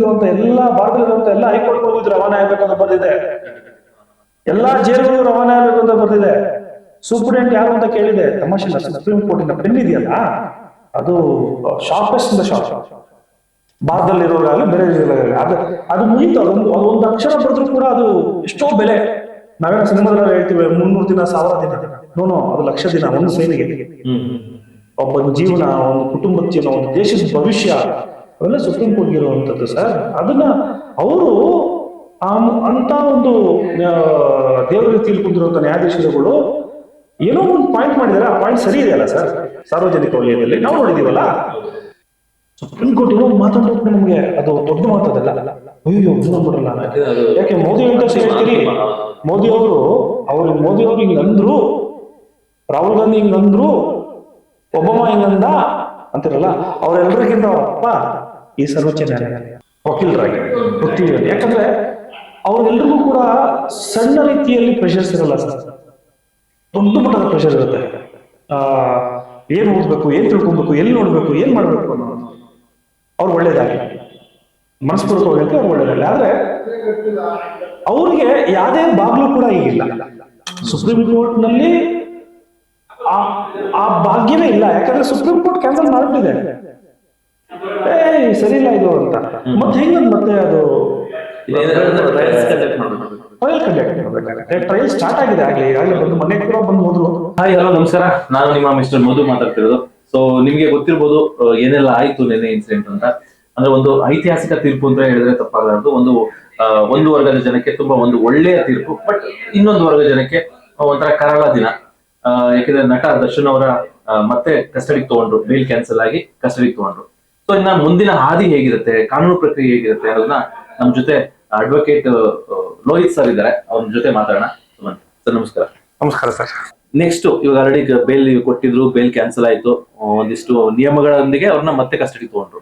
ದೇಶದಲ್ಲಿರುವಂತ ಎಲ್ಲಾ ಭಾರತದಲ್ಲಿರುವಂತ ಎಲ್ಲಾ ಹೈಕೋರ್ಟ್ಗಳಿಗೂ ಇದು ರವಾನೆ ಆಗ್ಬೇಕು ಅಂತ ಬರ್ದಿದೆ. ಎಲ್ಲಾ ಜೈಲುಗಳು ರವಾನೆ ಆಗ್ಬೇಕು ಅಂತ ಬರ್ದಿದೆ. ಸೂಪರಿಂಟೆಂಡೆಂಟ್ ಯಾರು ಅಂತ ಕೇಳಿದೆ, ತಮಾಷೆ ಇಲ್ಲ, ಸುಪ್ರೀಂ ಕೋರ್ಟಿನ ಪೆನ್ ಇದೆಯಲ್ಲ ಅದು ಶಾರ್ಪೆಸ್ಟ್ ಇಂದ ಶಾರ್ಪ್, ಭಾರತದಲ್ಲಿರೋರಾಗಲಿ ಬೇರೆ ಅದು ಮುಗಿತು. ಅದೊಂದು ಅಕ್ಷರ ಬರೆದ್ರು ಕೂಡ ಅದು ಎಷ್ಟೋ ಬೆಲೆ. ನಾವೇನೋ ಸಿನಿಮಾದಲ್ಲಿ ಹೇಳ್ತೀವಿ 300 ದಿನ 1000 ದಿನ, ನೋನೋ ಅದು ಲಕ್ಷ ದಿನ ಒಂದು ಸೈನಿಗೆ, ಒಬ್ಬ ಜೀವನ, ಒಂದು ಕುಟುಂಬದ ಜೀವನ, ಒಂದು ದೇಶದ ಭವಿಷ್ಯ, ಅವೆಲ್ಲ ಸುಪ್ರೀಂ ಕೋರ್ಟ್ ಇರುವಂತದ್ದು ಸರ್. ಅದನ್ನ ಅವರು ಅಂತ ಒಂದು ದೇವರ ರೀತಿಯಲ್ಲಿ ಕುಂದಿರುವಂತ ನ್ಯಾಯಾಧೀಶರುಗಳು ಏನೋ ಒಂದು ಪಾಯಿಂಟ್ ಮಾಡಿದ್ದಾರೆ. ಆ ಪಾಯಿಂಟ್ ಸರಿ ಇದೆಯಲ್ಲ ಸರ್, ಸಾರ್ವಜನಿಕ ವಲಯದಲ್ಲಿ ನಾವು ನೋಡಿದೀವಲ್ಲ. ಸುಪ್ರೀಂ ಕೋರ್ಟ್ ಏನೋ ಮಾತಾಡ್ಬೇಕು ನಮ್ಗೆ, ಅದು ದೊಡ್ಡ ಮಾತಾಡಲ್ಲ. ಅಯ್ಯೋ ಬಿಡಲ್ಲ, ಯಾಕೆ ಮೋದಿ ಅಂತ ಹೇಳ್ತೀರಿ, ಮೋದಿ ಅವರು ಹಿಂಗ್ ಅಂದ್ರು, ರಾಹುಲ್ ಗಾಂಧಿ ಹಿಂಗ್ ಅಂದ್ರು, ಒಬಾಮಾ ಹಿಂಗಂದ ಅಂತಿರಲ್ಲ, ಅವರೆಲ್ಲರಿಗಿಂತ ಅಪ್ಪ ಈ ಸರ್ವೋಚ್ಚ ನ್ಯಾಯಾಲಯ ವಕೀಲರಾಗಿ ಗೊತ್ತಿಲ್ಲ. ಯಾಕಂದ್ರೆ ಅವ್ರೆಲ್ರಿಗೂ ಕೂಡ ಸಣ್ಣ ರೀತಿಯಲ್ಲಿ ಪ್ರೆಷರ್ಸ್ ಇರಲ್ಲ ಸರ್, ದೊಡ್ಡ ಮಟ್ಟದ ಪ್ರೆಷರ್ ಇರುತ್ತೆ. ಏನ್ ಓದ್ಬೇಕು, ಏನ್ ತಿಳ್ಕೊಬೇಕು, ಎಲ್ಲಿ ನೋಡ್ಬೇಕು, ಏನ್ ಮಾಡ್ಬೇಕು ಅನ್ನೋದು ಅವ್ರು ಒಳ್ಳೇದಾಗಲಿ, ಮನಸ್ಪೂರ್ವಕವಾಗಿ ಅವ್ರು ಒಳ್ಳೇದಾಗಲಿ. ಆದ್ರೆ ಅವ್ರಿಗೆ ಯಾವುದೇ ಬಾಗ್ಲು ಕೂಡ ಈಗಿಲ್ಲ ಸುಪ್ರೀಂ ಕೋರ್ಟ್ ನಲ್ಲಿ. ಆ ಭಾಗ್ಯವೇ ಇಲ್ಲ, ಯಾಕಂದ್ರೆ ಸುಪ್ರೀಂ ಕೋರ್ಟ್ ಕ್ಯಾನ್ಸಲ್ ಮಾಡ್ಬಿಟ್ಟಿದೆ. ಸರಿ ಇಲ್ಲ ಇದು ಅಂತ. ಮತ್ತೆ ಹೆಂಗ ಮತ್ತೆ ಅದು ಟ್ರಯಲ್ ಕಂಡಕ್ಟ್ ಮಾಡ್ಬೇಕಾಗುತ್ತೆ. ಟ್ರಯಲ್ ಸ್ಟಾರ್ಟ್ ಆಗಿದೆ ಈಗಾಗಲೇ ಬಂದು ಮನೆ ಕೂಡ ಬಂದು ಹೋದ್ರು. ಹಾಯ್ ಹಲೋ ನಮಸ್ಕಾರ, ನಾನು ನಿಮ್ಮ ಮಿಸ್ಟರ್ ಮಧು ಮಾತಾಡ್ತಿರೋದು. ಸೊ ನಿಮ್ಗೆ ಗೊತ್ತಿರ್ಬೋದು ಏನೆಲ್ಲ ಆಯ್ತು ನೆನ್ನೆ ಇನ್ಸಿಡೆಂಟ್ ಅಂತ. ಅಂದ್ರೆ ಒಂದು ಐತಿಹಾಸಿಕ ತೀರ್ಪು ಅಂತ ಹೇಳಿದ್ರೆ ತಪ್ಪಾಗಲಾರದು. ಒಂದು ವರ್ಗದ ಜನಕ್ಕೆ ತುಂಬಾ ಒಂದು ಒಳ್ಳೆಯ ತೀರ್ಪು, ಬಟ್ ಇನ್ನೊಂದು ವರ್ಗದ ಜನಕ್ಕೆ ಒಂಥರ ಕರಾಳ ದಿನ. ಯಾಕಂದ್ರೆ ನಟ ದರ್ಶನ್ ಅವರ ಮತ್ತೆ ಕಸ್ಟಡಿಗೆ ತಗೊಂಡ್ರು, ಬೇಲ್ ಕ್ಯಾನ್ಸಲ್ ಆಗಿ ಕಸ್ಟಡಿಗೆ ತಗೊಂಡ್ರು. ಸೊ ಇನ್ನ ಮುಂದಿನ ಹಾದಿ ಹೇಗಿರುತ್ತೆ, ಕಾನೂನು ಪ್ರಕ್ರಿಯೆ ಹೇಗಿರುತ್ತೆ ಅನ್ನೋದನ್ನ ನಮ್ ಜೊತೆ ಅಡ್ವೊಕೇಟ್ ಲೋಹಿತ್ ಸರ್ ಇದ್ದಾರೆ, ಅವ್ರ ಜೊತೆ ಮಾತಾಡೋಣ. ಸರ್ ನಮಸ್ಕಾರ. ನಮಸ್ಕಾರ ಸರ್. ನೆಕ್ಸ್ಟ್ ಇವಾಗ ಆಲ್ರೆಡಿ ಬೇಲ್ ಕೊಟ್ಟಿದ್ರು, ಬೇಲ್ ಕ್ಯಾನ್ಸಲ್ ಆಯ್ತು, ಒಂದಿಷ್ಟು ನಿಯಮಗಳೊಂದಿಗೆ ಅವ್ರನ್ನ ಮತ್ತೆ ಕಸ್ಟಡಿಗೆ ತಗೊಂಡ್ರು.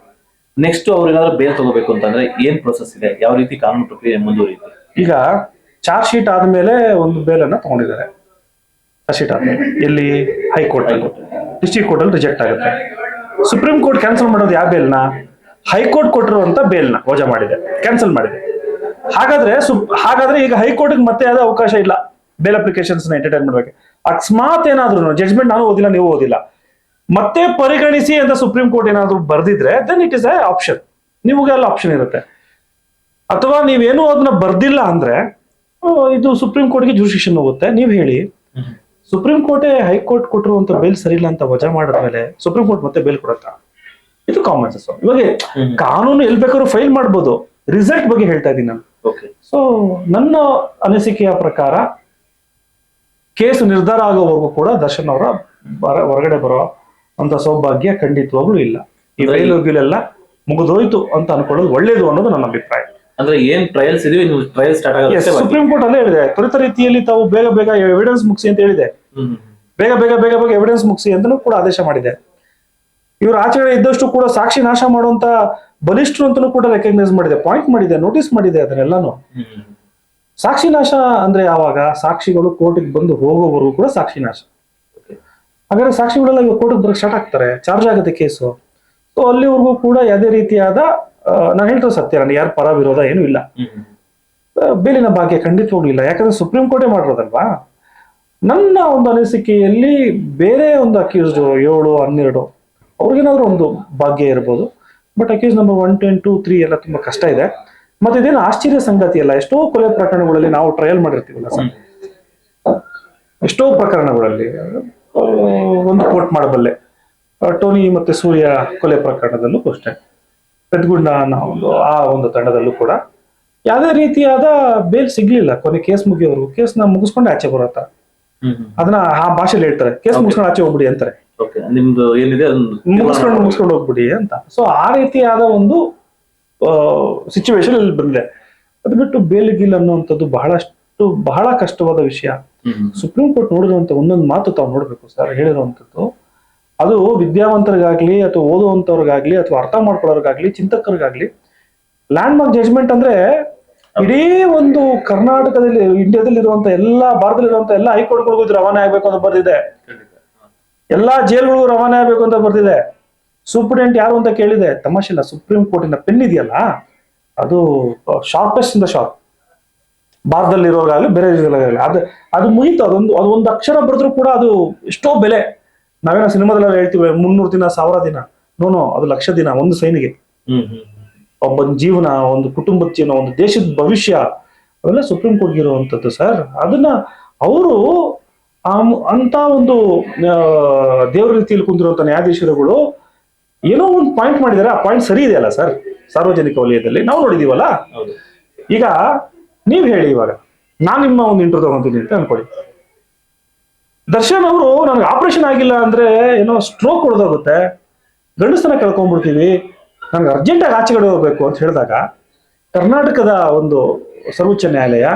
ನೆಕ್ಸ್ಟ್ ಅವ್ರಿಗಾದ್ರೂ ಬೇಲ್ ತಗೋಬೇಕು ಅಂತಂದ್ರೆ ಏನ್ ಪ್ರೊಸೆಸ್ ಇದೆ, ಯಾವ ರೀತಿ ಕಾನೂನು ಪ್ರಕ್ರಿಯೆ ಮುಂದುವರಿಯುತ್ತೆ? ಈಗ ಚಾರ್ಜ್ ಶೀಟ್ ಆದ್ಮೇಲೆ ಒಂದು ಬೇಲ್ ಅನ್ನ ತಗೊಂಡಿದ್ದಾರೆ. ಚಾರ್ಜ್ ಶೀಟ್ ಆದ್ಮೇಲೆ ಎಲ್ಲಿ ಹೈಕೋರ್ಟ್, ಡಿಸ್ಟ್ರಿಕ್ಟ್ ಕೋರ್ಟ್ ಅಲ್ಲಿ ರಿಜೆಕ್ಟ್ ಆಗುತ್ತೆ. ಸುಪ್ರೀಂ ಕೋರ್ಟ್ ಕ್ಯಾನ್ಸಲ್ ಮಾಡೋದು ಯಾವ ಬೇಲ್ನ? ಹೈಕೋರ್ಟ್ ಕೊಟ್ಟಿರುವಂತ ಬೇಲ್ನ ವಜಾ ಮಾಡಿದೆ, ಕ್ಯಾನ್ಸಲ್ ಮಾಡಿದೆ. ಹಾಗಾದ್ರೆ ಈಗ ಹೈಕೋರ್ಟ್ ಮತ್ತೆ ಯಾವ್ದು ಅವಕಾಶ ಇಲ್ಲ ಬೇಲ್ ಅಪ್ಲಿಕೇಶನ್ಸ್ ಎಂಟರ್ಟೈನ್ ಮಾಡ್ಬೇಕು. ಅಕಸ್ಮಾತ್ ಏನಾದ್ರು ಜಡ್ಜ್ಮೆಂಟ್ ನಾನು ಓದಿಲ್ಲ, ನೀವು ಓದಿಲ್ಲ, ಮತ್ತೆ ಪರಿಗಣಿಸಿ ಅಂತ ಸುಪ್ರೀಂ ಕೋರ್ಟ್ ಏನಾದ್ರು ಬರ್ದಿದ್ರೆ then it is a option, ನಿಮಗೆಲ್ಲ ಆಪ್ಷನ್ ಇರುತ್ತೆ. ಅಥವಾ ನೀವೇನು ಅದನ್ನ ಬರ್ದಿಲ್ಲ ಅಂದ್ರೆ ಇದು ಸುಪ್ರೀಂ ಕೋರ್ಟ್ಗೆ ಜುರಿಸ್ಡಿಕ್ಷನ್ ಹೋಗುತ್ತೆ. ನೀವು ಹೇಳಿ, ಸುಪ್ರೀಂ ಕೋರ್ಟೇ ಹೈಕೋರ್ಟ್ ಕೊಟ್ಟಿರುವಂತ ಬೇಲ್ ಸರಿ ಇಲ್ಲ ಅಂತ ವಜಾ ಮಾಡಿದ್ಮೇಲೆ ಸುಪ್ರೀಂ ಕೋರ್ಟ್ ಮತ್ತೆ ಬೇಲ್ ಕೊಡುತ್ತಾ? ಇದು ಕಾಮನ್ ಸೆನ್ಸ್. ಇವಾಗ ಕಾನೂನು ಎಲ್ಲಿ ಬೇಕಾದ್ರೂ ಫೈಲ್ ಮಾಡ್ಬೋದು. ರಿಸಲ್ಟ್ ಬಗ್ಗೆ ಹೇಳ್ತಾ ಇದ್ದೀನಿ ನಾನು. ಸೊ ನನ್ನ ಅನಿಸಿಕೆಯ ಪ್ರಕಾರ ಕೇಸ್ ನಿರ್ಧಾರ ಆಗೋವರೆಗೂ ಕೂಡ ದರ್ಶನ್ ಅವರ ಹೊರಗಡೆ ಬರೋ ಅಂತ ಸೌಭಾಗ್ಯ ಖಂಡಿತವಾಗ್ಲೂ ಇಲ್ಲ. ಈ ರೈಲು ಗೀಲೆಲ್ಲ ಮುಗಿದೋಯ್ತು ಅಂತ ಅನ್ಕೊಳ್ಳೋದು ಒಳ್ಳೇದು ಅನ್ನೋದು ನನ್ನ ಅಭಿಪ್ರಾಯ. ಅಂದ್ರೆ ಏನ್ ಟ್ರಯಲ್ಸ್ ಇದೀವಿ, ಟ್ರಯಲ್ ಸ್ಟಾರ್ಟ್ ಆಗುತ್ತೆ. ಸುಪ್ರೀಂ ಕೋರ್ಟ್ ಅಲ್ಲೇ ಹೇಳಿದೆ, ತ್ವರಿತ ರೀತಿಯಲ್ಲಿ ತಾವು ಬೇಗ ಬೇಗ ಎವಿಡೆನ್ಸ್ ಮುಗಿಸಿ ಅಂತ ಹೇಳಿದೆ. ಬೇಗ ಬೇಗ ಬೇಗ ಬೇಗ ಎವಿಡೆನ್ಸ್ ಮುಗಿಸಿ ಅಂತಲೂ ಕೂಡ ಆದೇಶ ಮಾಡಿದೆ. ಇವರು ಆಚರಣೆ ಇದ್ದಷ್ಟು ಕೂಡ ಸಾಕ್ಷಿ ನಾಶ ಮಾಡುವಂತ ಬಲಿಷ್ಠರು ಅಂತಲೂ ಕೂಡ ರೆಕಗ್ನೈಸ್ ಮಾಡಿದೆ, ಪಾಯಿಂಟ್ ಮಾಡಿದೆ, ನೋಟಿಸ್ ಮಾಡಿದೆ. ಅದನ್ನೆಲ್ಲಾನು ಸಾಕ್ಷಿ ನಾಶ ಅಂದ್ರೆ ಯಾವಾಗ? ಸಾಕ್ಷಿಗಳು ಕೋರ್ಟಿಗೆ ಬಂದು ಹೋಗೋವರೆಗೂ ಕೂಡ ಸಾಕ್ಷಿ ನಾಶ. ಹಾಗಾದ್ರೆ ಸಾಕ್ಷಿಗಳೆಲ್ಲ ಇವಾಗ ಕೋರ್ಟಿಗೆ ಬರಕ್ ಸ್ಟಾರ್ಟ್ ಆಗ್ತಾರೆ, ಚಾರ್ಜ್ ಆಗುತ್ತೆ ಕೇಸು. ಸೊ ಅಲ್ಲಿವರೆಗೂ ಕೂಡ ಯಾವುದೇ ರೀತಿಯಾದ ನಾನು ಹೇಳ್ತಾರೆ ಸತ್ಯ, ನನಗೆ ಯಾರು ಪರ ವಿರೋಧ ಏನೂ ಇಲ್ಲ. ಬೇಲಿನ ಭಾಗ್ಯ ಖಂಡಿತವಾಗ್ಲೂ ಇಲ್ಲ, ಯಾಕಂದ್ರೆ ಸುಪ್ರೀಂ ಕೋರ್ಟೇ ಮಾಡಿರೋದಲ್ವಾ. ನನ್ನ ಒಂದು ಅನಿಸಿಕೆಯಲ್ಲಿ ಬೇರೆ ಒಂದು ಅಕ್ಯೂಸ್ಡ್ 7, 12 ಅವ್ರಿಗೇನಾದ್ರೂ ಒಂದು ಭಾಗ್ಯ ಇರ್ಬೋದು. ಬಟ್ ಅಕ್ಯೂಸ್ ನಂಬರ್ 1, 10, 2, 3 ಎಲ್ಲ ತುಂಬಾ ಕಷ್ಟ ಇದೆ. ಮತ್ತೆ ಇದೇನು ಆಶ್ಚರ್ಯ ಸಂಗತಿ ಅಲ್ಲ, ಎಷ್ಟೋ ಕೊಲೆ ಪ್ರಕರಣಗಳಲ್ಲಿ ನಾವು ಟ್ರಯಲ್ ಮಾಡಿರ್ತೀವಲ್ಲ ಸರ್, ಎಷ್ಟೋ ಪ್ರಕರಣಗಳಲ್ಲಿ ಒಂದು ಕೋರ್ಟ್ ಮಾಡಬಲ್ಲೆ. ಟೋನಿ ಮತ್ತೆ ಸೂರ್ಯ ಕೊಲೆ ಪ್ರಕರಣದಲ್ಲೂ ಅಷ್ಟೇ, ಪೆದ್ಗುಂಡ ಆ ಒಂದು ತಂಡದಲ್ಲೂ ಕೂಡ ಯಾವುದೇ ರೀತಿಯಾದ ಬೇಲ್ ಸಿಗ್ಲಿಲ್ಲ. ಕೊನೆ ಕೇಸ್ ಮುಗಿಯೋರು ಕೇಸ್ನ ಮುಗಿಸ್ಕೊಂಡು ಆಚೆ ಬರತ್ತ, ಅದನ್ನ ಆ ಭಾಷೆಯಲ್ಲಿ ಹೇಳ್ತಾರೆ, ಕೇಸ್ ಮುಗಿಸ್ಕೊಂಡು ಆಚೆ ಹೋಗ್ಬಿಡಿ ಅಂತಾರೆ, ನಿಮ್ದು ಏನಿದೆ ಮುಗಿಸ್ಕೊಂಡು ಹೋಗ್ಬಿಡಿ ಅಂತ. ಸೊ ಆ ರೀತಿಯಾದ ಒಂದು ಸಿಚುವೇಶನ್ ಇಲ್ಲಿ ಬಂದಿದೆ. ಅದು ಬಿಟ್ಟು ಬೇಲ್ ಗೀಲ್ ಅನ್ನುವಂಥದ್ದು ಬಹಳ ಕಷ್ಟವಾದ ವಿಷಯ. ಸುಪ್ರೀಂ ಕೋರ್ಟ್ ನೋಡಿರುವಂತ ಒಂದೊಂದು ಮಾತು ತಾವು ನೋಡ್ಬೇಕು ಸರ್. ಹೇಳಿರುವಂತದ್ದು ಅದು ವಿದ್ಯಾವಂತರಿಗಾಗ್ಲಿ ಅಥವಾ ಓದುವಂತವ್ರಿಗಾಗ್ಲಿ ಅಥವಾ ಅರ್ಥ ಮಾಡ್ಕೊಳ್ಳೋರ್ಗಾಗ್ಲಿ ಚಿಂತಕರಿಗಾಗ್ಲಿ ಲ್ಯಾಂಡ್ ಮಾರ್ಕ್ ಜಡ್ಜ್ಮೆಂಟ್. ಅಂದ್ರೆ ಇಡೀ ಒಂದು ಕರ್ನಾಟಕದಲ್ಲಿ, ಇಂಡಿಯಾದಲ್ಲಿ ಇರುವಂತ ಭಾರತದಲ್ಲಿರುವಂತ ಎಲ್ಲಾ ಹೈಕೋರ್ಟ್ಗಳಿಗೂ ಇದು ರವಾನೆ ಆಗ್ಬೇಕು ಅಂತ ಬರ್ದಿದೆ. ಎಲ್ಲಾ ಜೈಲ್ಗಳಿಗೂ ರವಾನೆ ಆಗ್ಬೇಕು ಅಂತ ಬರ್ದಿದೆ. ಸೂಪರಿಂಟೆಂಡೆಂಟ್ ಯಾರು ಅಂತ ಕೇಳಿದೆ, ತಮಾಷೆ ಇಲ್ಲ, ಸುಪ್ರೀಂ ಕೋರ್ಟಿನ ಪೆನ್ ಇದೆಯಲ್ಲ ಅದು ಶಾರ್ಪೆಸ್ಟ್ ಇಂದ ಶಾರ್ಪ್. ಭಾರತದಲ್ಲಿರೋರಾಗಲಿ ಬೇರೆ ದೇಶದಲ್ಲಾಗಲಿ ಅದು ಮುಗೀತು. ಅದೊಂದು ಅಕ್ಷರ ಬರೆದ್ರು ಕೂಡ ಅದು ಎಷ್ಟೋ ಬೆಲೆ. ನಾವೇನೋ ಸಿನಿಮಾದಲ್ಲ ಹೇಳ್ತೀವಿ 300 ದಿನ 1000 ದಿನ. ನೋನೋ, ಅದು ಲಕ್ಷ ದಿನ ಒಂದು ಸೈನಿಗೆ. ಒಬ್ಬನ ಜೀವನ, ಒಂದು ಕುಟುಂಬದ ಜೀವನ, ಒಂದು ದೇಶದ ಭವಿಷ್ಯ, ಅವೆಲ್ಲ ಸುಪ್ರೀಂ ಕೋರ್ಟ್ ಇರುವಂತದ್ದು ಸರ್. ಅದನ್ನ ಅವರು ಅಂತ ಒಂದು ದೇವ್ರ ರೀತಿಯಲ್ಲಿ ಕುಂತಿರುವಂತ ನ್ಯಾಯಾಧೀಶರುಗಳು ಏನೋ ಒಂದು ಪಾಯಿಂಟ್ ಮಾಡಿದ್ದಾರೆ. ಆ ಪಾಯಿಂಟ್ ಸರಿ ಇದೆಯಲ್ಲ ಸರ್, ಸಾರ್ವಜನಿಕ ವಲಯದಲ್ಲಿ ನಾವು ನೋಡಿದೀವಲ್ಲ. ಈಗ ನೀವ್ ಹೇಳಿ, ಇವಾಗ ನಾನ್ ನಿಮ್ಮ ಒಂದು ಇಂಟರ್ವ್ಯೂ ತಗೊಂತೀನಿ ಅಂತ ಅನ್ಕೊಳ್ಳಿ. ದರ್ಶನ್ ಅವರು ನನಗೆ ಆಪರೇಷನ್ ಆಗಿಲ್ಲ ಅಂದ್ರೆ ಏನೋ ಸ್ಟ್ರೋಕ್ ಹೊಡೆದೋಗುತ್ತೆ, ಗಂಡಸನ ಕಳ್ಕೊಂಡ್ಬಿಡ್ತೀವಿ, ನನ್ಗೆ ಅರ್ಜೆಂಟಾಗಿ ಆಚೆ ಕಡೆ ಹೋಗ್ಬೇಕು ಅಂತ ಹೇಳಿದಾಗ ಕರ್ನಾಟಕದ ಒಂದು ಸರ್ವೋಚ್ಚ ನ್ಯಾಯಾಲಯ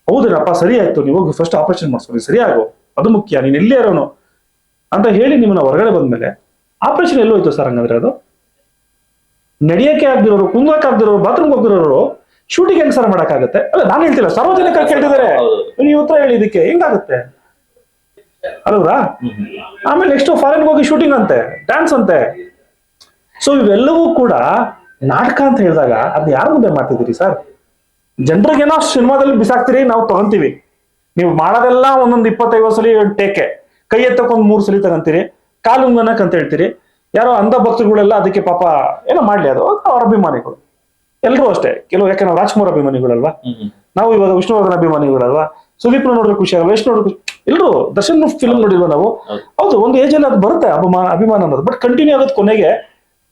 ಹೌದೇನಪ್ಪ, ಸರಿ ಆಯ್ತು, ನೀವು ಫಸ್ಟ್ ಆಪರೇಷನ್ ಮಾಡಿಸ್ಕೊಳ್ಳಿ, ಸರಿ ಆಗೋ, ಅದು ಮುಖ್ಯ, ನೀನ್ ಇಲ್ಲೇ ಇರೋನು ಅಂತ ಹೇಳಿ ನಿಮ್ಮನ್ನ ಹೊರಗಡೆ ಬಂದ್ಮೇಲೆ ಆಪರೇಷನ್ ಎಲ್ಲೋಯ್ತು ಸರ್? ಹಂಗಂದ್ರೆ ಅದು ನಡಿಯಕ್ಕೆ ಆಗದಿರೋರು, ಕುಂದಕ್ಕೆ ಆಗದಿರೋರು, ಬಾತ್ರೂಮ್ಗೆ ಹೋಗಿರೋರು ಶೂಟಿಂಗ್ ಹೆಂಗ್ ಸರ್ ಮಾಡಕ್ಕಾಗತ್ತೆ? ಅಲ್ಲ, ನಾನು ಹೇಳ್ತಿಲ್ಲ, ಸಾರ್ವಜನಿಕ ಕೇಳ್ತಿದ್ದಾರೆ, ನೀವು ಉತ್ತರ ಹೇಳಿ ಇದಕ್ಕೆ ಹೆಂಗಾಗುತ್ತೆ ಅಲ್ವಾ? ಆಮೇಲೆ ನೆಕ್ಸ್ಟ್ ಫಾರಿನ್ ಹೋಗಿ ಶೂಟಿಂಗ್ ಅಂತೆ, ಡ್ಯಾನ್ಸ್ ಅಂತೆ. ಸೊ ಇವೆಲ್ಲವೂ ಕೂಡ ನಾಟಕ ಅಂತ ಹೇಳಿದಾಗ ಅದ್ ಯಾರ ಮುಂದೆ ಮಾಡ್ತಿದ್ದೀರಿ ಸರ್? ಜನರಿಗೇನೋ ಸಿನಿಮಾದಲ್ಲಿ ಬಿಸಾಕ್ತಿರಿ, ನಾವು ತಗೊಂತೀವಿ. ನೀವು ಮಾಡೋದೆಲ್ಲ ಒಂದೊಂದು 25 ಸಲ ಟೇಕೆ, ಕೈ ಎತ್ತಕ್ಕೊಂದು 3 ಸಲ ತಗೊಂತೀರಿ, ಕಾಲು ಉಂಗನಕ್ ಅಂತ ಹೇಳ್ತೀರಿ. ಯಾರೋ ಅಂಧ ಭಕ್ತರುಗಳೆಲ್ಲ ಅದಕ್ಕೆ ಪಾಪ ಏನೋ ಮಾಡ್ಲಿ, ಅದು ಅವ್ರ ಅಭಿಮಾನಿಗಳು. ಎಲ್ರೂ ಅಷ್ಟೇ, ಕೆಲವು ಯಾಕೆ ನಾವು ರಾಜ್ಕುಮಾರ್ ಅಭಿಮಾನಿಗಳಲ್ವಾ, ನಾವು ಇವಾಗ ವಿಷ್ಣುವರ್ಧನ್ ಅಭಿಮಾನಿಗಳಲ್ವಾ, ಸುದೀಪ್ ನೋಡಿದ್ರೆ ಖುಷಿ ಆಗಲ್ಲ, ಎಷ್ಟು ನೋಡಿದ್ರೆ ಎಲ್ರು ದರ್ಶನ್ ಫಿಲ್ಮ್ ನೋಡಿಲ್ವ ನಾವು? ಹೌದು, ಒಂದು ಏಜ್ ಅಲ್ಲಿ ಅದು ಬರುತ್ತೆ ಅಭಿಮಾನ ಅನ್ನೋದು. ಬಟ್ ಕಂಟಿನ್ಯೂ ಆಗೋದು ಕೊನೆಗೆ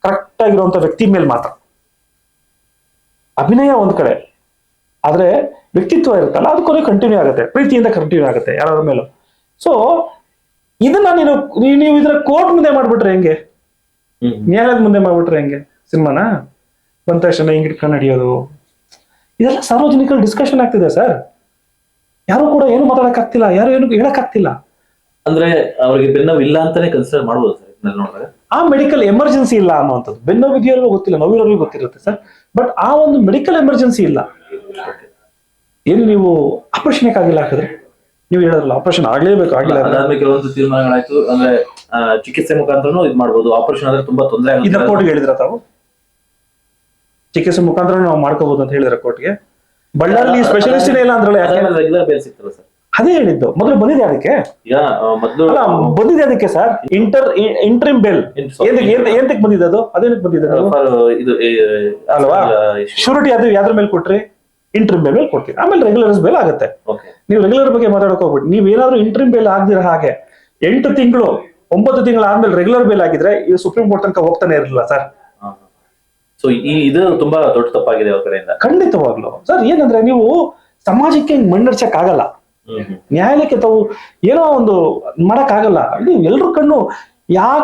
ಕರೆಕ್ಟ್ ಆಗಿರುವಂತ ವ್ಯಕ್ತಿ ಮೇಲೆ ಮಾತ್ರ. ಅಭಿನಯ ಒಂದ್ ಕಡೆ, ಆದ್ರೆ ವ್ಯಕ್ತಿತ್ವ ಇರುತ್ತಲ್ಲ, ಅದು ಕೊನೆ ಕಂಟಿನ್ಯೂ ಆಗುತ್ತೆ, ಪ್ರೀತಿಯಿಂದ ಕಂಟಿನ್ಯೂ ಆಗುತ್ತೆ ಯಾರ ಮೇಲೂ. ಸೊ ಇದನ್ನ ನೀವು ಇದರ ಕೋರ್ಟ್ ಮುಂದೆ ಮಾಡ್ಬಿಟ್ರೆ ಹೆಂಗೆ, ನ್ಯಾಯಾಲಯದ ಮುಂದೆ ಮಾಡ್ಬಿಟ್ರೆ ಹೆಂಗೆ? ಸಿನಿಮಾನ ಬಂದ ತಕ್ಷಣ ಹಿಂಗ್ ಇಟ್ಕೊಂಡು ನಡೆಯೋದು, ಇದೆಲ್ಲ ಸಾರ್ವಜನಿಕ ಡಿಸ್ಕಷನ್ ಆಗ್ತಿದೆ ಸರ್. ಯಾರು ಕೂಡ ಏನು ಮಾತಾಡಕ್ ಆಗ್ತಿಲ್ಲ, ಯಾರು ಏನು ಹೇಳಕ್ ಆಗ್ತಿಲ್ಲ. ಅಂದ್ರೆ ಅವ್ರಿಗೆ ಬೆನ್ನೋವು ಇಲ್ಲ ಅಂತಾನೆ ಕನ್ಸಿಡರ್ ಮಾಡ್ಬೋದು ಸರ್ ನೋಡಿದ್ರೆ. ಆ ಮೆಡಿಕಲ್ ಎಮರ್ಜೆನ್ಸಿ ಇಲ್ಲ ಅನ್ನುವಂಥದ್ದು ಬೆನ್ನೋವು ಇದೆಯೋ ಗೊತ್ತಿಲ್ಲ, ನೋವಿರೋರಿಗೆ ಗೊತ್ತಿರುತ್ತೆ ಸರ್. ಬಟ್ ಆ ಒಂದು ಮೆಡಿಕಲ್ ಎಮರ್ಜೆನ್ಸಿ ಇಲ್ಲ. ಏನು ನೀವು ಆಪರೇಷನ್ ಆಗಿಲ್ಲ ಹಾಕಿದ್ರೆ ನೀವು ಹೇಳೋದ್ರಲ್ಲ, ಆಪರೇಷನ್ ಆಗ್ಲೇಬೇಕು, ಆಗಿಲ್ಲ. ಅದಾದ್ಮೇಲೆ ಕೆಲವೊಂದು ತೀರ್ಮಾನಗಳಾಯ್ತು, ಅಂದ್ರೆ ಚಿಕಿತ್ಸೆ ಮುಖಾಂತರನು ಇದು ಮಾಡ್ಬೋದು, ಆಪರೇಷನ್ ಆದ್ರೆ ತುಂಬಾ ತೊಂದರೆ ಆಗುತ್ತೆ. ಇದನ್ನ ಕೋರ್ಟ್ಗೆ ಹೇಳಿದ್ರ ತಾವು? ಚಿಕಿತ್ಸೆ ಮುಖಾಂತರ ನಾವು ಮಾಡ್ಕೋಬಹುದು ಅಂತ ಹೇಳಿದ್ರೆ ಕೋರ್ಟ್ಗೆ? ಬಳ್ಳಾರಿ ಸ್ಪೆಷಲಿಸ್ಟ್ ಇಲ್ಲ ಅಂದ್ರಲ್ಲ, ರೆಗ್ಯುಲರ್ ಬೇಲ್ ಸಿಗ್ತಲ್ಲ ಸರ್? ಅದೇ ಹೇಳಿದ್ದು. ಮೊದಲು ಬಂದಿದೆ ಅದಕ್ಕೆ, ಈಗ ಮೊದಲು ಬಂದಿದೆ ಅದಕ್ಕೆ ಸರ್, ಇಂಟ್ರಿಮ್ ಬೇಲ್. ಏನಕ್ಕೆ ಬಂದಿದೆ ಅದು? ಅದೇನಕ್ಕೆ ಬಂದಿದೆ ಇದು ಅಲ್ವಾ? ಶೂರಿಟಿ ಅದು ಯಾವ್ದ್ರ ಮೇಲೆ ಕೊಟ್ರಿ? ಇಂಟ್ರಿಮ್ ಬೇಲ್ ಮೇಲೆ ಕೊಡ್ತೀವಿ, ಆಮೇಲೆ ರೆಗ್ಯುಲರ್ಸ್ ಬೇಲ್ ಆಗುತ್ತೆ. ನೀವು ರೆಗ್ಯುಲರ್ ಬಗ್ಗೆ ಮಾತಾಡಕ್ ಹೋಗ್ಬಿಟ್ಟು ನೀವೇನಾದ್ರೂ ಇಂಟ್ರಿಮ್ ಬೇಲ್ ಆಗದಿರ ಹಾಗೆ 8 ತಿಂಗಳು 9 ತಿಂಗಳು ಆದ್ಮೇಲೆ ರೆಗ್ಯುಲರ್ ಬೇಲ್ ಆಗಿದ್ರೆ ಇದು ಸುಪ್ರೀಂ ಕೋರ್ಟ್ ತನಕ ಹೋಗ್ತಾನೆ ಇರಲಿಲ್ಲ ಸರ್. ಸೊ ಇದು ತುಂಬಾ ದೊಡ್ಡ ತಪ್ಪಾಗಿದೆ ಅವ್ರ ಕಡೆಯಿಂದ. ಖಂಡಿತವಾಗ್ಲು ಸರ್. ಏನಂದ್ರೆ ನೀವು ಸಮಾಜಕ್ಕೆ ಮಣ್ಣರ್ಚಕ್ ಆಗಲ್ಲ, ನ್ಯಾಯಾಲಯಕ್ಕೆ ತಾವು ಏನೋ ಒಂದು ಮಾಡಕ್ ಆಗಲ್ಲ. ಇದು ಎಲ್ರ ಕಣ್ಣು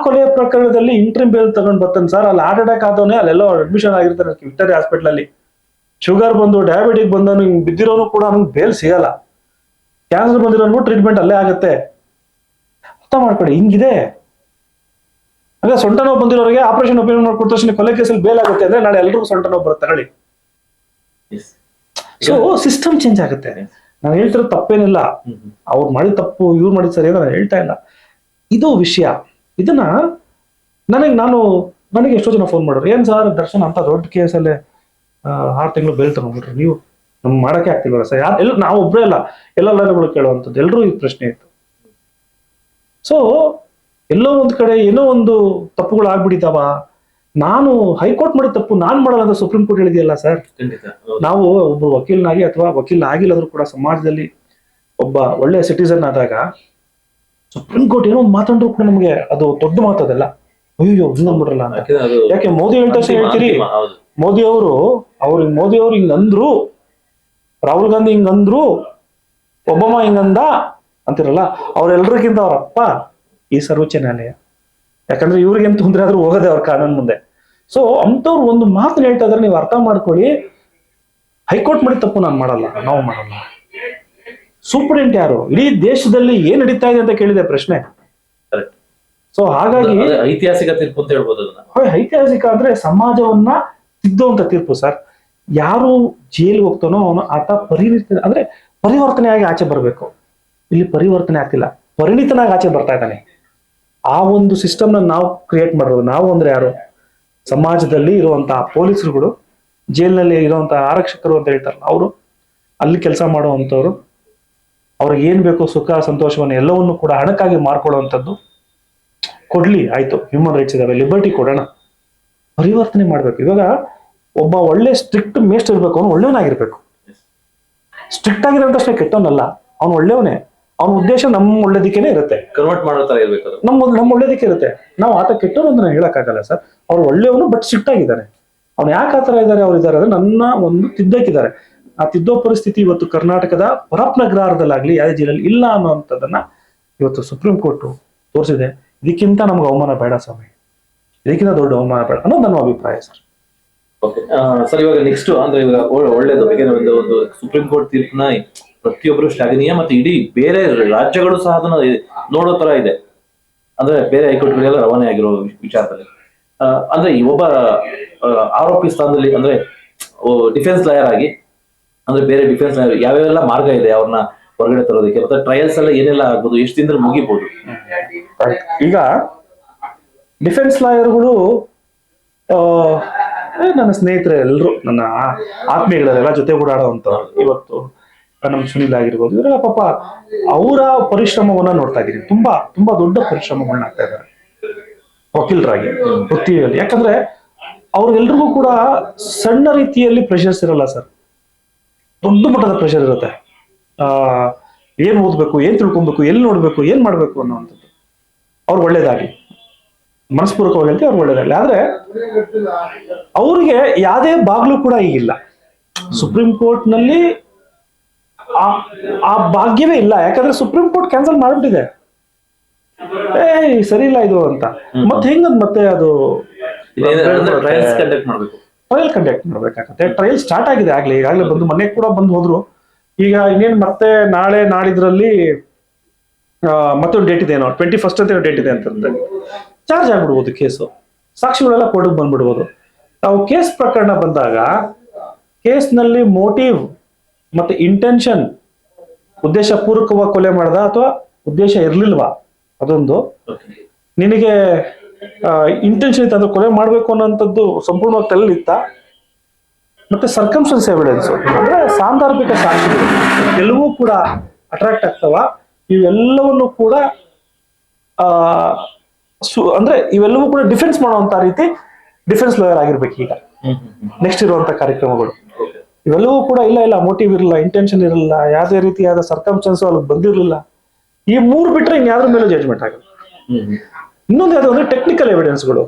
ಕೊಲೆ ಪ್ರಕರಣದಲ್ಲಿ ಇಂಟ್ರಿಮ್ ಬೇಲ್ ತಗೊಂಡ್ ಬರ್ತಾನೆ ಸರ್. ಅಲ್ಲಿ ಹಾರ್ಟ್ ಅಟ್ಯಾಕ್ ಆದವನೇ ಅಲ್ಲೆಲ್ಲೋ ಅಡ್ಮಿಷನ್ ಆಗಿರ್ತಾನೆ ವಿಕ್ಟೋರಿಯಾ ಹಾಸ್ಪಿಟಲ್ ಅಲ್ಲಿ. ಶುಗರ್ ಬಂದು ಡಯಾಬಿಟಿಕ್ ಬಂದವನು ಬಿದ್ದಿರೋನು ಕೂಡ ನಮ್ಗೆ ಬೇಲ್ ಸಿಗಲ್ಲ. ಕ್ಯಾನ್ಸರ್ ಬಂದಿರೋನು ಟ್ರೀಟ್ಮೆಂಟ್ ಅಲ್ಲೇ ಆಗುತ್ತೆ. ಅರ್ಥ ಮಾಡ್ಕೊಳ್ಳಿ, ಹಿಂಗಿದೆ. ಅಂದ್ರೆ ಸೊಂಟ ನೋವು ಬಂದಿರೋರಿಗೆ ಆಪರೇಷನ್ ಒಪಿನಿಯನ್ ಮಾಡ್ಕೊಟ್ಟ ತಕ್ಷಣ ಕೊಲೆ ಕೇಸಲ್ಲಿ ಬೇಲ್ ಆಗುತ್ತೆ ಅಂದ್ರೆ ನಾಳೆ ಎಲ್ರಿಗೂ ಸೊಂಟ ನೋವು ಬರುತ್ತೆ ತಗೊಳ್ಳಿ. ಸೊ ಸಿಸ್ಟಮ್ ಚೇಂಜ್ ಆಗುತ್ತೆ. ನಾನು ಹೇಳ್ತಿರೋದು ತಪ್ಪೇನಿಲ್ಲ, ಅವ್ರು ಮಾಡಿದ ತಪ್ಪು ಇವ್ರು ಮಾಡಿದ ಸರಿ ನಾನು ಹೇಳ್ತಾ ಇಲ್ಲ. ಇದು ವಿಷಯ. ಇದನ್ನ ನನಗೆ ಎಷ್ಟೋ ಜನ ಫೋನ್ ಮಾಡೋರು, ಏನ್ ಸರ್ ದರ್ಶನ್ ಅಂತ ದೊಡ್ಡ ಕೇಸಲ್ಲೇ 6 ತಿಂಗಳು ಬೇಲ್ ತಗೊಂಡ್ಬಿಟ್ರು, ನೀವು ನಮ್ಗೆ ಮಾಡಕ್ಕೆ ಆಗ್ತಿಲ್ವಲ್ಲ ಸರ್? ಯಾರು ನಾವು ಒಬ್ಬರೇ ಅಲ್ಲ, ಎಲ್ಲ ಲಾಯರ್ಗಳು ಕೇಳುವಂಥದ್ದು, ಎಲ್ಲರೂ ಈ ಪ್ರಶ್ನೆ ಇತ್ತು. ಸೊ ಎಲ್ಲೋ ಒಂದ್ ಕಡೆ ಏನೋ ಒಂದು ತಪ್ಪುಗಳು ಆಗ್ಬಿಟ್ಟಿದಾವ. ನಾನು ಹೈಕೋರ್ಟ್ ಮಾಡಿದ ತಪ್ಪು ನಾನ್ ಮಾಡಲ್ಲ ಅಂತ ಸುಪ್ರೀಂ ಕೋರ್ಟ್ ಹೇಳಿದೆಯಲ್ಲ ಸರ್. ನಾವು ಒಬ್ಬ ವಕೀಲನಾಗಿ ಅಥವಾ ವಕೀಲ ಆಗಿಲ್ಲಾದ್ರೂ ಕೂಡ ಸಮಾಜದಲ್ಲಿ ಒಬ್ಬ ಒಳ್ಳೆ ಸಿಟಿಸನ್ ಆದಾಗ ಸುಪ್ರೀಂ ಕೋರ್ಟ್ ಏನೋ ಮಾತಾಡ್ರು ಕೂಡ ನಮ್ಗೆ ಅದು ದೊಡ್ಡ ಮಾತದಲ್ಲ. ಅಯ್ಯೋ ಹಿಂಗಂದ್ಬಿಡ್ರಲ್ಲ ಅಂತ. ಯಾಕೆ ಮೋದಿ ಹೇಳ್ತಾ ಹೇಳ್ತೀರಿ, ಮೋದಿ ಅವರು ಹಿಂಗಂದ್ರು, ರಾಹುಲ್ ಗಾಂಧಿ ಹಿಂಗಂದ್ರು, ಒಬಾಮ ಹಿಂಗಂದ ಅಂತಿರಲ್ಲ, ಅವ್ರೆಲ್ರಿಗಿಂತ ಅವ್ರಪ್ಪ ಈ ಸರ್ವೋಚ್ಚ ನ್ಯಾಯಾಲಯ. ಯಾಕಂದ್ರೆ ಇವ್ರಿಗೇನು ತೊಂದರೆ ಆದ್ರೂ ಹೋಗದೆ ಅವ್ರ ಕಾನೂನು ಮುಂದೆ. ಸೊ ಅಂತವ್ರು ಒಂದು ಮಾತನ್ನ ಹೇಳ್ತಾ ಇದ್ರೆ ನೀವು ಅರ್ಥ ಮಾಡ್ಕೊಳ್ಳಿ, ಹೈಕೋರ್ಟ್ ಮಾಡಿದ ತಪ್ಪು ನಾನು ಮಾಡಲ್ಲ, ನಾವು ಮಾಡಲ್ಲ. ಸೂಪರಿಂಟೆಂಡೆಂಟ್ ಯಾರು? ಇಡೀ ದೇಶದಲ್ಲಿ ಏನ್ ನಡೀತಾ ಇದೆ ಅಂತ ಕೇಳಿದೆ ಪ್ರಶ್ನೆ. ಸೊ ಹಾಗಾಗಿ ಐತಿಹಾಸಿಕ ತೀರ್ಪು ಅಂತ ಹೇಳ್ಬೋದು. ಐತಿಹಾಸಿಕ ಅಂದ್ರೆ ಸಮಾಜವನ್ನ ತಿದ್ದುವಂತ ತೀರ್ಪು ಸರ್. ಯಾರು ಜೈಲ್ಗೆ ಹೋಗ್ತಾನೋ ಅವನು ಆತ ಪರಿವರ್ತನೆಯಾಗಿ ಆಚೆ ಬರ್ಬೇಕು. ಇಲ್ಲಿ ಪರಿವರ್ತನೆ ಆಗ್ತಿಲ್ಲ, ಪರಿಣಿತನಾಗಿ ಆಚೆ ಬರ್ತಾ ಇದ್ದಾನೆ. ಆ ಒಂದು ಸಿಸ್ಟಮ್ ನಾವು ಕ್ರಿಯೇಟ್ ಮಾಡೋದು. ನಾವು ಅಂದ್ರೆ ಯಾರು? ಸಮಾಜದಲ್ಲಿ ಇರುವಂತಹ ಪೊಲೀಸರುಗಳು ಜೈಲಿನಲ್ಲಿ ಇರುವಂತ ಆರಕ್ಷಕರು ಅಂತ ಹೇಳ್ತಾರಲ್ಲ ಅವರು, ಅಲ್ಲಿ ಕೆಲಸ ಮಾಡುವಂತವ್ರು, ಅವ್ರಿಗೆ ಏನ್ ಬೇಕು ಸುಖ ಸಂತೋಷವನ್ನು ಎಲ್ಲವನ್ನು ಕೂಡ ಹಣಕ್ಕಾಗಿ ಮಾರ್ಕೊಳ್ಳುವಂಥದ್ದು. ಕೊಡ್ಲಿ, ಆಯ್ತು, ಹ್ಯೂಮನ್ ರೈಟ್ಸ್ ಇದಾವೆ, ಲಿಬರ್ಟಿ ಕೊಡೋಣ, ಪರಿವರ್ತನೆ ಮಾಡ್ಬೇಕು. ಇವಾಗ ಒಬ್ಬ ಒಳ್ಳೆ ಸ್ಟ್ರಿಕ್ಟ್ ಮೇಸ್ಟ್ ಇರ್ಬೇಕು, ಅವನು ಒಳ್ಳೆಯವನಾಗಿರ್ಬೇಕು. ಸ್ಟ್ರಿಕ್ಟ್ ಆಗಿರೋದಷ್ಟೇ ಕೆಟ್ಟವನಲ್ಲ, ಅವನು ಒಳ್ಳೆಯವನೇ. ಅವನ ಉದ್ದೇಶ ನಮ್ಮ ಒಳ್ಳೇದಕ್ಕೇನೆ ಇರುತ್ತೆ, ಕನ್ವರ್ಟ್ ಮಾಡೋ ತರ ಇರ್ಬೇಕು ಅದು. ನಮ್ಮ ಒಳ್ಳೇದಕ್ಕೆ ಇರುತ್ತೆ. ನಾವು ಆತ ಕೆಟ್ಟವನು ಅಂತ ಹೇಳಕ್ಕಾಗಲ್ಲ ಸರ್. ಅವ್ರು ಒಳ್ಳೆಯವನು, ಬಟ್ ಸ್ಟ್ರಿಕ್ಟ್ ಆಗಿದ್ದಾನೆ. ಅವ್ನು ಯಾಕೆ ಆತರ ಇದ್ದಾರೆ ಅವ್ರು ಇದ್ದಾರೆ ಅಂದ್ರೆ ನನ್ನ ಒಂದು ತಿದ್ದಕ್ಕಿದ್ದಾರೆ. ಆ ತಿದ್ದೋ ಪರಿಸ್ಥಿತಿ ಇವತ್ತು ಕರ್ನಾಟಕದ ಹೊರಪ್ನಗ್ರಹಾರದಲ್ಲಾಗ್ಲಿ ಯಾವುದೇ ಜಿಲ್ಲೆಯಲ್ಲಿ ಇಲ್ಲ ಅನ್ನೋಂಥದ್ದನ್ನ ಇವತ್ತು ಸುಪ್ರೀಂ ಕೋರ್ಟ್ ತೋರಿಸಿದೆ. ಇದಕ್ಕಿಂತ ನಮ್ಗೆ ಅವಮಾನ ಬೇಡ ಸ್ವಾಮಿ, ಇದಕ್ಕಿಂತ ದೊಡ್ಡ ಅವಮಾನ ಬೇಡ ಅನ್ನೋದು ನನ್ನ ಅಭಿಪ್ರಾಯ ಸರ್. ಓಕೆ ಸರ್, ಇವಾಗ ನೆಕ್ಸ್ಟ್ ಅಂದ್ರೆ ಇವಾಗ ಒಳ್ಳೇದು, ಒಂದು ಸುಪ್ರೀಂ ಕೋರ್ಟ್ ತೀರ್ಪನ್ನ ಪ್ರತಿಯೊಬ್ಬರು ಶ್ಲಾಘನೀಯ, ಮತ್ತೆ ಇಡೀ ಬೇರೆ ರಾಜ್ಯಗಳು ಸಹ ಅದನ್ನ ನೋಡೋ ತರ ಇದೆ. ಅಂದ್ರೆ ಬೇರೆ ಹೈಕೋರ್ಟ್ಗಳೆಲ್ಲ ರವಾನೆ ಆಗಿರೋ ವಿಚಾರದಲ್ಲಿ ಅಂದ್ರೆ ಈ ಒಬ್ಬ ಆರೋಪಿ ಸ್ಥಾನದಲ್ಲಿ ಅಂದ್ರೆ ಡಿಫೆನ್ಸ್ ಲಾಯರ್ ಆಗಿ, ಅಂದ್ರೆ ಬೇರೆ ಡಿಫೆನ್ಸ್ ಲಾಯರ್ ಯಾವ್ಯಾವೆಲ್ಲ ಮಾರ್ಗ ಇದೆ ಅವ್ರನ್ನ ಹೊರಗಡೆ ತರೋದಕ್ಕೆ, ಮತ್ತೆ ಟ್ರಯಲ್ಸ್ ಎಲ್ಲ ಏನೆಲ್ಲ ಆಗ್ಬೋದು, ಎಷ್ಟು ದಿನದಲ್ಲಿ ಮುಗಿಬಹುದು? ಈಗ ಡಿಫೆನ್ಸ್ ಲಾಯರ್ಗಳು ನನ್ನ ಸ್ನೇಹಿತರೆ ಎಲ್ಲರೂ, ನನ್ನ ಆತ್ಮೀಯಗಳೆಲ್ಲ ಜೊತೆ ಓಡಾಡುವಂಥವ್ರು. ಇವತ್ತು ನಮ್ಮ ಸುನಿಲ್ ಆಗಿರ್ಬೋದು, ಇವರೆಲ್ಲ ಪಾಪ ಅವರ ಪರಿಶ್ರಮವನ್ನ ನೋಡ್ತಾ ಇದ್ದೀನಿ. ತುಂಬಾ ತುಂಬಾ ದೊಡ್ಡ ಪರಿಶ್ರಮಗಳನ್ನ ಆಗ್ತಾ ಇದ್ದಾರೆ ವಕೀಲರಾಗಿ, ವೃತ್ತಿಯಲ್ಲಿ. ಯಾಕಂದ್ರೆ ಅವ್ರಿಗೆಲ್ರಿಗೂ ಕೂಡ ಸಣ್ಣ ರೀತಿಯಲ್ಲಿ ಪ್ರೆಷರ್ಸ್ ಇರಲ್ಲ ಸರ್, ದೊಡ್ಡ ಮಟ್ಟದ ಪ್ರೆಷರ್ ಇರುತ್ತೆ. ಏನ್ ಓದ್ಬೇಕು, ಏನ್ ತಿಳ್ಕೊಬೇಕು, ಎಲ್ಲಿ ನೋಡ್ಬೇಕು, ಏನ್ ಮಾಡ್ಬೇಕು ಅನ್ನೋವಂಥದ್ದು. ಅವ್ರು ಒಳ್ಳೇದಾಗ್ಲಿ, ಮನಸ್ಪೂರ್ವಕವಾಗಿ ಹೇಳ್ತೀವಿ, ಅವ್ರು ಒಳ್ಳೇದಾಗ್ಲಿ. ಆದ್ರೆ ಅವ್ರಿಗೆ ಯಾವುದೇ ಬಾಗ್ಲು ಕೂಡ ಈಗಿಲ್ಲ ಸುಪ್ರೀಂ ಕೋರ್ಟ್ ನಲ್ಲಿ. ಆ ಭಾಗ್ಯವೇ ಇಲ್ಲ. ಯಾಕಂದ್ರೆ ಸುಪ್ರೀಂ ಕೋರ್ಟ್ ಕ್ಯಾನ್ಸಲ್ ಮಾಡ್ಬಿಟ್ಟಿದೆ. ಸರಿ ಇಲ್ಲ ಇದು ಅಂತ. ಮತ್ತೆ ಹೆಂಗದ್ ಮತ್ತೆ ಅದು ಟ್ರಯಲ್ ಕಂಡಕ್ಟ್ ಮಾಡ್ಬೇಕಾಗತ್ತೆ. ಟ್ರಯಲ್ ಸ್ಟಾರ್ಟ್ ಆಗಿದೆ ಈಗಾಗಲೇ ಬಂದು ಮನೆ ಕೂಡ ಬಂದು ಹೋದ್ರು. ಈಗ ಇನ್ನೇನ್ ಮತ್ತೆ ನಾಳೆ ನಾಡಿದ್ರಲ್ಲಿ ಮತ್ತೆ ಒಂದು ಡೇಟ್ ಇದೆ, ಏನೋ 21 ಅಂತ ಡೇಟ್ ಇದೆ ಅಂತಂದ್ರೆ ಚಾರ್ಜ್ ಆಗ್ಬಿಡ್ಬೋದು ಕೇಸು. ಸಾಕ್ಷಿಗಳೆಲ್ಲ ಕೋರ್ಟ್ಗೆ ಬಂದ್ಬಿಡ್ಬೋದು. ನಾವು ಕೇಸ್ ಪ್ರಕರಣ ಬಂದಾಗ ಕೇಸ್ನಲ್ಲಿ ಮೋಟಿವ್ ಮತ್ತೆ ಇಂಟೆನ್ಷನ್, ಉದ್ದೇಶ ಪೂರ್ವಕವಾಗಿ ಕೊಲೆ ಮಾಡ್ದ ಅಥವಾ ಉದ್ದೇಶ ಇರ್ಲಿಲ್ವಾ, ಅದೊಂದು. ನಿನಗೆ ಇಂಟೆನ್ಷನ್ ಇತ್ತ ಅಂದ್ರೆ ಕೊಲೆ ಮಾಡ್ಬೇಕು ಅನ್ನೋಂಥದ್ದು ಸಂಪೂರ್ಣವಾಗಿ ತಲೆಲಿತ್ತ. ಮತ್ತೆ ಸರ್ಕಮ್ಸ್ಟೆನ್ಸ್ ಎವಿಡೆನ್ಸ್ ಅಂದ್ರೆ ಸಾಂದರ್ಭಿಕ ಸಾಕ್ಷಿಗಳು ಎಲ್ಲವೂ ಕೂಡ ಅಟ್ರಾಕ್ಟ್ ಆಗ್ತಾವ. ಇವೆಲ್ಲವನ್ನು ಕೂಡ ಅಂದ್ರೆ ಇವೆಲ್ಲವೂ ಕೂಡ ಡಿಫೆನ್ಸ್ ಮಾಡುವಂತ ರೀತಿ ಡಿಫೆನ್ಸ್ ಲಾಯರ್ ಆಗಿರ್ಬೇಕು ಈಗ ನೆಕ್ಸ್ಟ್ ಇರುವಂತ ಕಾರ್ಯಕ್ರಮಗಳು. ಇವೆಲ್ಲವೂ ಕೂಡ ಇಲ್ಲ ಮೋಟಿವ್ ಇರಲಿಲ್ಲ, ಇಂಟೆನ್ಷನ್ ಇರಲಿಲ್ಲ, ಯಾವುದೇ ರೀತಿಯಾದ ಸರ್ಕಮ್ಸ್ಟೆನ್ಸ್ ಅಲ್ಲಿ ಬಂದಿರಲಿಲ್ಲ. ಈ ಮೂರು ಬಿಟ್ರೆ ಇನ್ಯಾವ್ದ್ರ ಮೇಲೆ ಜಡ್ಜ್ಮೆಂಟ್ ಆಗಲ್ಲ. ಇನ್ನೊಂದು ಯಾವ್ದು ಅಂದ್ರೆ ಟೆಕ್ನಿಕಲ್ ಎವಿಡೆನ್ಸ್ಗಳು.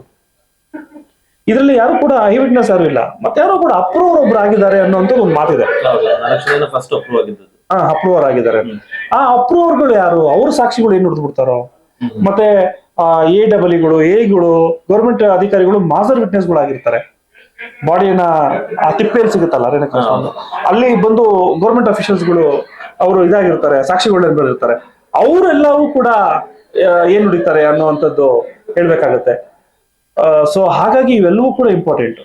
ಇದರಲ್ಲಿ ಯಾರು ಕೂಡ ಐ ವಿಟ್ನೆಸ್ ಯಾರು ಇಲ್ಲ, ಮತ್ತೆ ಯಾರು ಕೂಡ ಅಪ್ರೂವರ್ ಒಬ್ರು ಆಗಿದ್ದಾರೆ ಅನ್ನೋಂಥ ಒಂದು ಮಾತಿದೆ. ಅಪ್ರೂವರ್ ಆಗಿದ್ದಾರೆ. ಆ ಅಪ್ರೂವರ್ಗಳು ಯಾರು, ಅವ್ರ ಸಾಕ್ಷಿಗಳು ಏನ್ ಹಿಡಿದು ಬಿಡ್ತಾರೋ, ಮತ್ತೆ AEEಗಳು, ಎಗಳು, ಗೌರ್ಮೆಂಟ್ ಅಧಿಕಾರಿಗಳು ಮಾಸ್ಟರ್ ವಿಟ್ನೆಸ್ಗಳು ಆಗಿರ್ತಾರೆ. ಬಾಡಿಯನ್ನ ಆ ತಿಪ್ಪೇಲಿ ಸಿಗುತ್ತಲ್ಲ ಅಲ್ಲಿ ಬಂದು ಗೌರ್ಮೆಂಟ್ ಅಫಿಷಿಯಲ್ಸ್ಗಳು ಅವರು ಇದಾಗಿರ್ತಾರೆ, ಸಾಕ್ಷಿಗಳನ್ನ ಬರೆದಿರ್ತಾರೆ. ಅವರೆಲ್ಲವೂ ಕೂಡ ಏನ್ ನುಡಿತಾರೆ ಅನ್ನುವಂಥದ್ದು ಹೇಳ್ಬೇಕಾಗತ್ತೆ. ಸೊ ಹಾಗಾಗಿ ಇವೆಲ್ಲವೂ ಕೂಡ ಇಂಪಾರ್ಟೆಂಟ್.